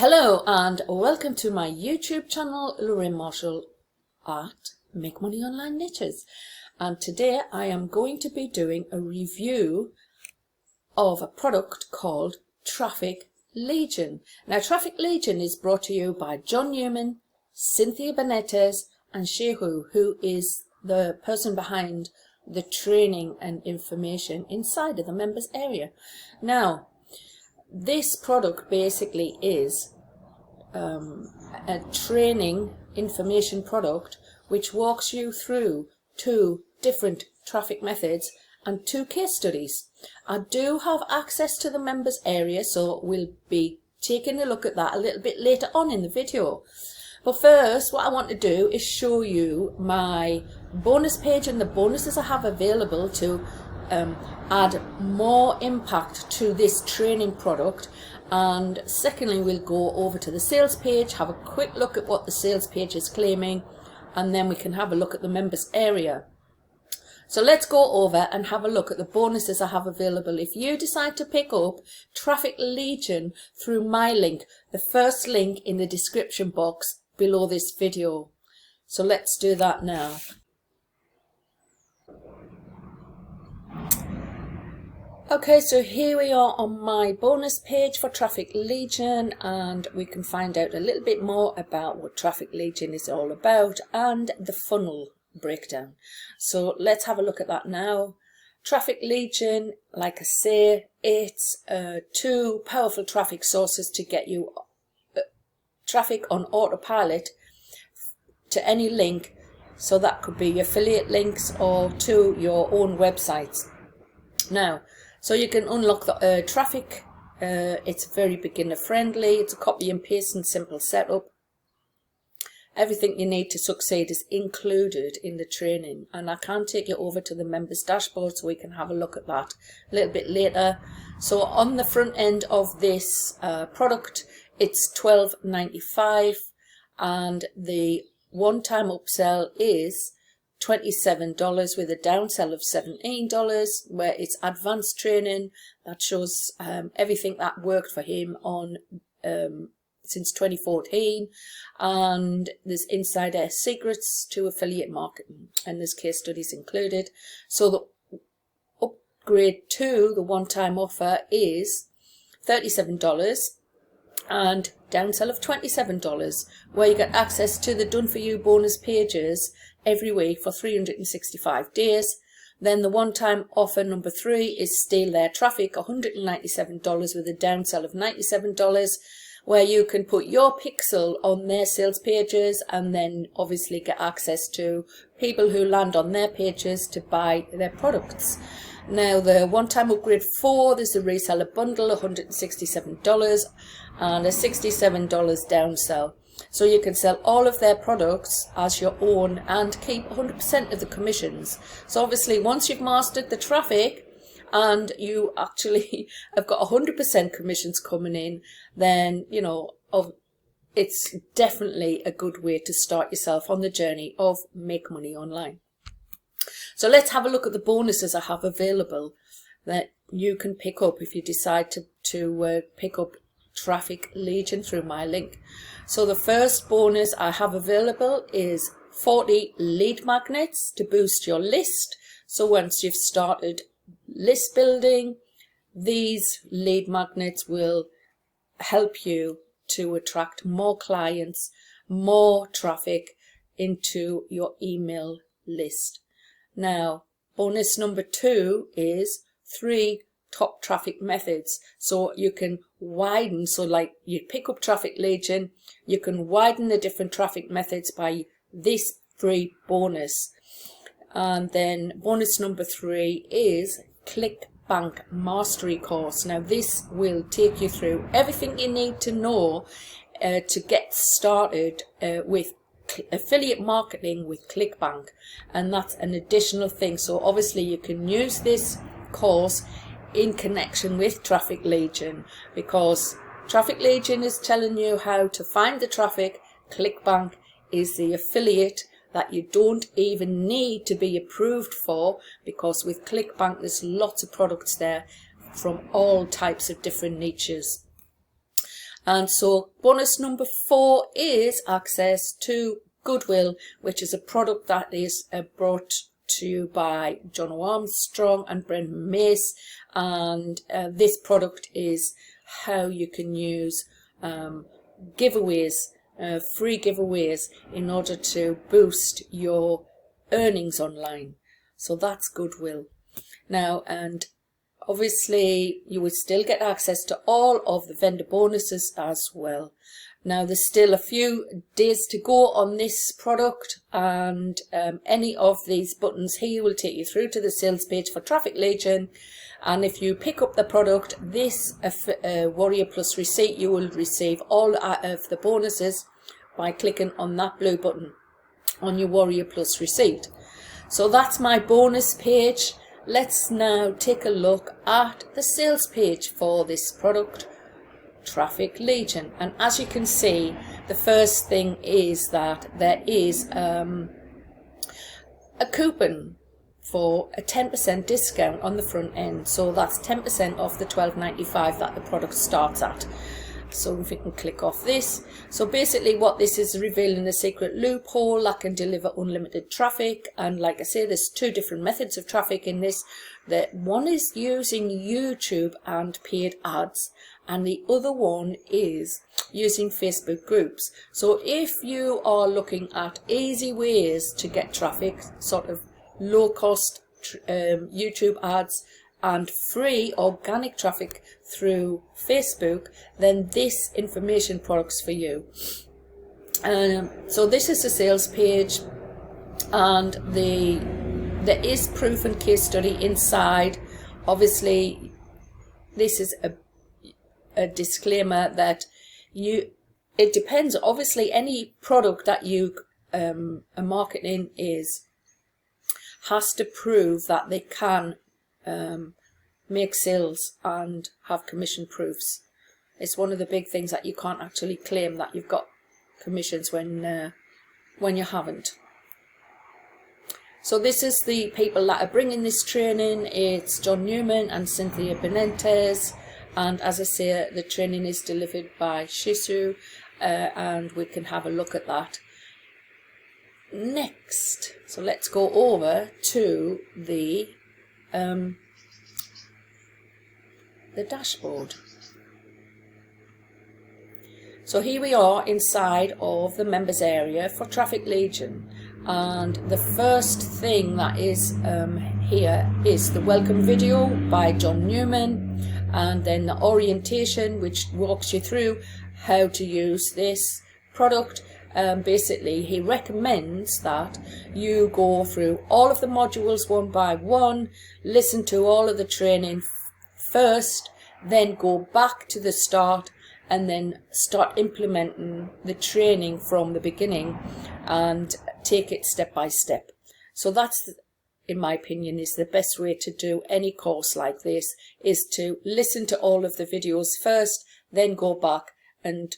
Hello and welcome to my YouTube channel, Lorraine Marshall at Make Money Online Niches. And today I am going to be doing a review of a product called Traffic Legion. Now, Traffic Legion is brought to you by John Newman, Cynthia Benetez and Shehu, who is the person behind the training and information inside of the members area. Now, this product basically is a training information product which walks you through 2 different traffic methods and 2 case studies. I do have access to the members area, so we'll be taking a look at that a little bit later on in the video. But first, what I want to do is show you my bonus page and the bonuses I have available to add more impact to this training product. And secondly, we'll go over to the sales page, have a quick look at what the sales page is claiming, and then we can have a look at the members area. So let's go over and have a look at the bonuses I have available if you decide to pick up Traffic Legion through my link, the first link in the description box below this video. So let's do that now. Okay, so here we are on my bonus page for Traffic Legion, and we can find out a little bit more about what Traffic Legion is all about and the funnel breakdown. So let's have a look at that now. Traffic Legion, like I say, it's 2 powerful traffic sources to get you traffic on autopilot to any link. So that could be affiliate links or to your own websites. Now, so you can unlock the traffic. It's very beginner friendly. It's a copy and paste and simple setup. Everything you need to succeed is included in the training, and I can take you over to the members dashboard so we can have a look at that a little bit later. So on the front end of this product, it's $12.95, and the one-time upsell is $27 with a downsell of $17, where it's advanced training that shows everything that worked for him on since 2014, and there's insider secrets to affiliate marketing, and there's case studies included. So the upgrade to the one-time offer is $37 and downsell of $27, where you get access to the done for you bonus pages every week for 365 days. Then the one-time offer number 3 is Steal Their Traffic, $197 with a downsell of $97, where you can put your pixel on their sales pages and then obviously get access to people who land on their pages to buy their products. Now, the one-time upgrade 4, there's a reseller bundle, $167 and a $67 downsell. So you can sell all of their products as your own and keep 100% of the commissions. So obviously, once you've mastered the traffic and you actually have got 100% commissions coming in, then, you know, it's definitely a good way to start yourself on the journey of make money online. So let's have a look at the bonuses I have available that you can pick up if you decide to pick up Traffic Legion through my link. So the first bonus I have available is 40 lead magnets to boost your list. So once you've started list building, these lead magnets will help you to attract more clients, more traffic into your email list. Now, bonus number 2 is 3 top traffic methods. So you can widen, so like you pick up Traffic Legion, you can widen the different traffic methods by this free bonus. And then bonus number 3 is ClickBank Mastery Course. Now this will take you through everything you need to know to get started with affiliate marketing with ClickBank, and that's an additional thing. So obviously you can use this course in connection with Traffic Legion, because Traffic Legion is telling you how to find the traffic. ClickBank is the affiliate that you don't even need to be approved for, because with ClickBank there's lots of products there from all types of different niches. And so bonus number 4 is access to Goodwill, which is a product that is brought to you by John Armstrong and Brendan Mace. And this product is how you can use giveaways, free giveaways, in order to boost your earnings online. So that's Goodwill. Now, and obviously you would still get access to all of the vendor bonuses as well. Now there's still a few days to go on this product, and any of these buttons here will take you through to the sales page for Traffic Legion. And if you pick up the product, this Warrior Plus receipt, you will receive all of the bonuses by clicking on that blue button on your Warrior Plus receipt. So that's my bonus page. Let's now take a look at the sales page for this product, Traffic Legion. And as you can see, the first thing is that there is a coupon for a 10% discount on the front end. So that's 10% off the $12.95 that the product starts at. So if we can click off this. So basically what this is revealing a secret loophole that can deliver unlimited traffic. And like I say, there's 2 different methods of traffic in this. The one is using YouTube and paid ads, and the other one is using Facebook groups. So if you are looking at easy ways to get traffic, sort of low cost YouTube ads and free organic traffic through Facebook, then this information product's for you. So this is the sales page, and there is proof and case study inside. Obviously this is a disclaimer that it depends. Obviously any product that you are marketing has to prove that they can make sales and have commission proofs. It's one of the big things that you can't actually claim that you've got commissions when you haven't. So this is the people that are bringing this training. It's John Newman and Cynthia Benetez, and as I say, the training is delivered by Shehu, and we can have a look at that next. So let's go over to the dashboard. So here we are inside of the members area for Traffic Legion, and the first thing that is here is the welcome video by John Newman, and then the orientation, which walks you through how to use this product. Basically he recommends that you go through all of the modules one by one, listen to all of the training first, then go back to the start and then start implementing the training from the beginning and take it step by step. So that's, in my opinion, is the best way to do any course like this, is to listen to all of the videos first, then go back and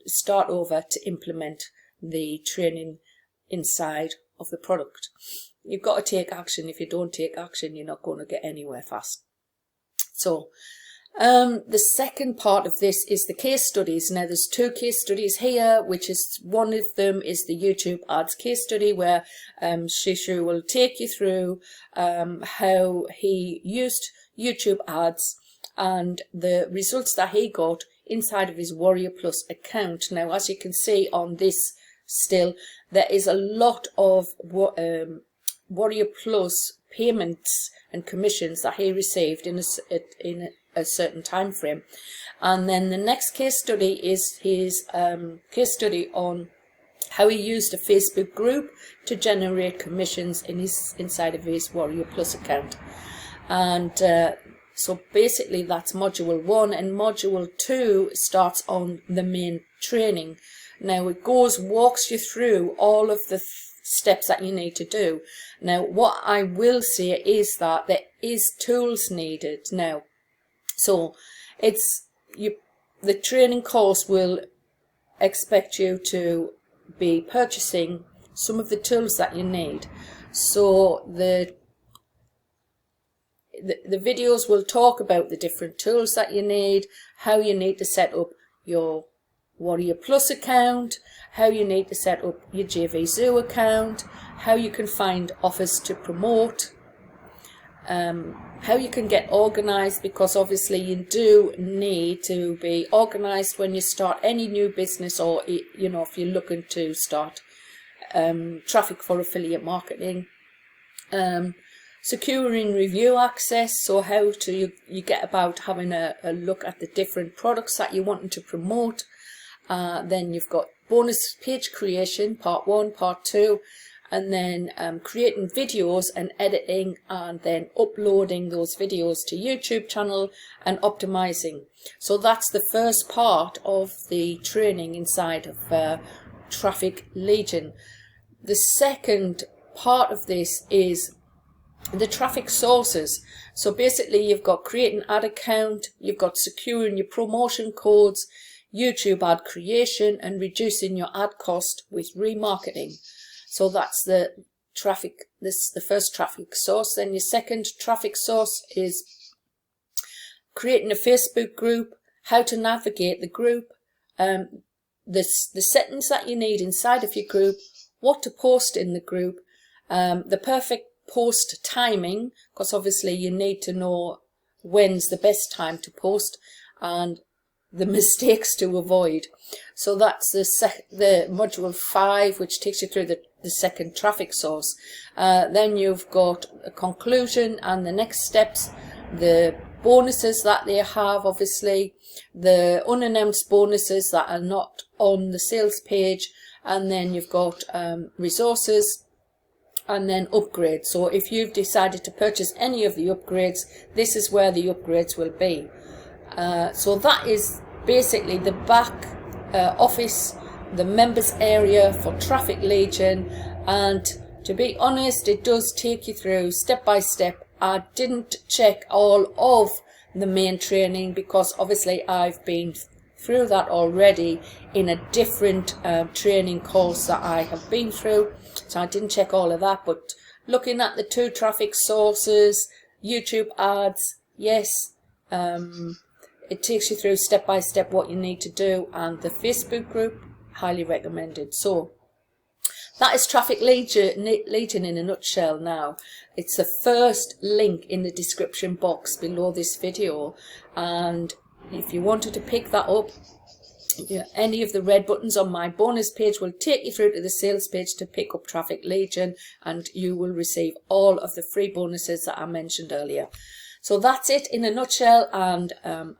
start over to implement the training inside of the product. You've got to take action. If you don't take action, you're not going to get anywhere fast. So the second part of this is the case studies. Now there's 2 case studies here, which is, one of them is the YouTube ads case study, where Shehu will take you through how he used YouTube ads and the results that he got inside of his Warrior Plus account. Now as you can see on this still, there is a lot of Warrior Plus payments and commissions that he received in a certain time frame. And then the next case study is his case study on how he used a Facebook group to generate commissions inside of his Warrior Plus account. And so basically that's module 1, and module 2 starts on the main training. Now it walks you through all of the steps that you need to do. Now what I will say is that there is tools needed now. So the training course will expect you to be purchasing some of the tools that you need. So the videos will talk about the different tools that you need, how you need to set up your Warrior Plus account, how you need to set up your JVZoo account, how you can find offers to promote, how you can get organized, because obviously you do need to be organized when you start any new business, or you know, if you're looking to start traffic for affiliate marketing. Securing review access, so how to you get about having a look at the different products that you're wanting to promote. Then you've got bonus page creation, part 1, part 2, and then creating videos and editing, and then uploading those videos to YouTube channel and optimizing. So that's the first part of the training inside of Traffic Legion. The second part of this is the traffic sources. So basically you've got creating ad account, you've got securing your promotion codes, YouTube ad creation, and reducing your ad cost with remarketing. So that's the first traffic source. Then your second traffic source is creating a Facebook group, how to navigate the group, the settings that you need inside of your group, what to post in the group, the perfect post timing, because obviously you need to know when's the best time to post, and the mistakes to avoid. So that's the module 5, which takes you through the second traffic source. Then you've got a conclusion and the next steps, the bonuses that they have, obviously the unannounced bonuses that are not on the sales page, and then you've got resources, and then upgrades. So if you've decided to purchase any of the upgrades, this is where the upgrades will be. So that is basically the back office, the members area for Traffic Legion. And to be honest, it does take you through step by step. I didn't check all of the main training because obviously I've been through that already in a different training course that I have been through, so I didn't check all of that. But looking at the 2 traffic sources, YouTube ads, yes, it takes you through step by step what you need to do, and the Facebook group, highly recommended. So that is Traffic Legion in a nutshell. Now it's the first link in the description box below this video, and if you wanted to pick that up, any of the red buttons on my bonus page will take you through to the sales page to pick up Traffic Legion, and you will receive all of the free bonuses that I mentioned earlier. So that's it in a nutshell, and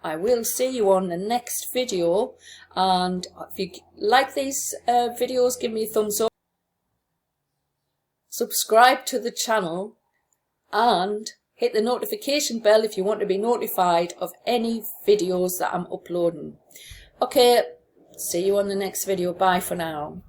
I will see you on the next video. And if you like these videos, give me a thumbs up, subscribe to the channel, and hit the notification bell if you want to be notified of any videos that I'm uploading. Okay, see you on the next video. Bye for now.